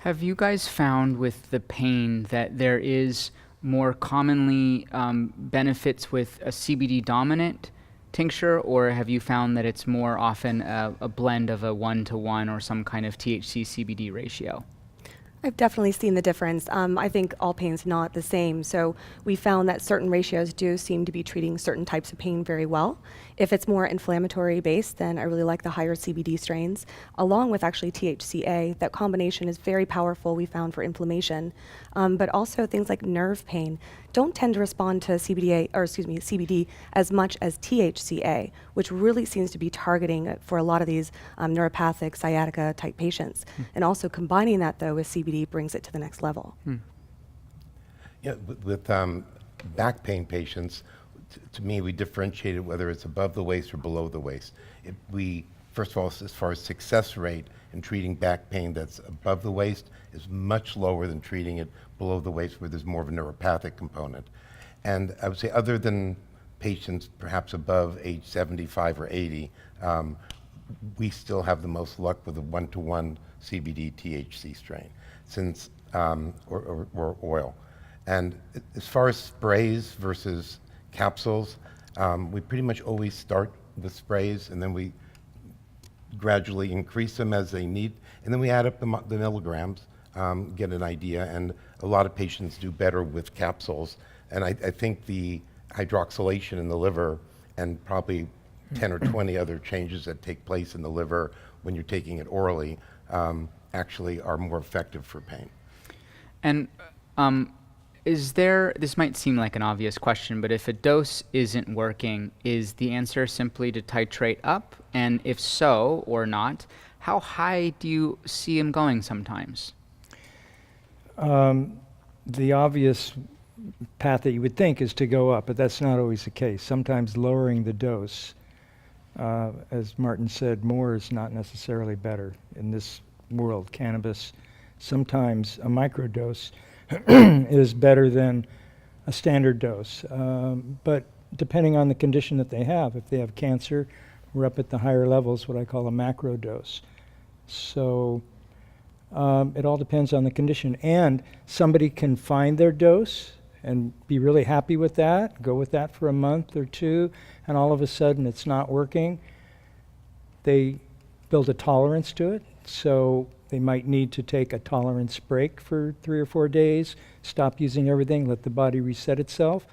Have you guys found with the pain that there is more commonly benefits with a CBD dominant tincture, or have you found that it's more often a blend of a 1-to-1 or some kind of THC CBD ratio? I've definitely seen the difference. I think all pain's not the same. So we found that certain ratios do seem to be treating certain types of pain very well. If it's more inflammatory based, then I really like the higher CBD strains, along with actually THCA. That combination is very powerful, we found, for inflammation. But also things like nerve pain don't tend to respond to CBD as much as THCA, which really seems to be targeting for a lot of these neuropathic sciatica type patients. And also combining that though with CBD brings it to the next level. Yeah, with back pain patients, to me, we differentiated whether it's above the waist or below the waist. First of all, as far as success rate in treating back pain that's above the waist is much lower than treating it below the waist where there's more of a neuropathic component. And I would say other than patients perhaps above age 75 or 80, we still have the most luck with a 1-to-1 CBD THC strain since or oil. And as far as sprays versus capsules, we pretty much always start with sprays, and then we gradually increase them as they need, and then we add up the milligrams, get an idea, and a lot of patients do better with capsules. And I think the hydroxylation in the liver and probably 10 or 20 other changes that take place in the liver when you're taking it orally actually are more effective for pain. And this might seem like an obvious question, but if a dose isn't working, is the answer simply to titrate up? And if so or not, how high do you see him going sometimes? The obvious path that you would think is to go up, but that's not always the case. Sometimes lowering the dose, as Martin said, more is not necessarily better in this world. Cannabis, sometimes a microdose is better than a standard dose. But depending on the condition that they have, if they have cancer, we're up at the higher levels, what I call a macro dose. So it all depends on the condition. And somebody can find their dose and be really happy with that, go with that for a month or two, and all of a sudden it's not working. They build a tolerance to it. So they might need to take a tolerance break for 3 or 4 days, stop using everything, let the body reset itself.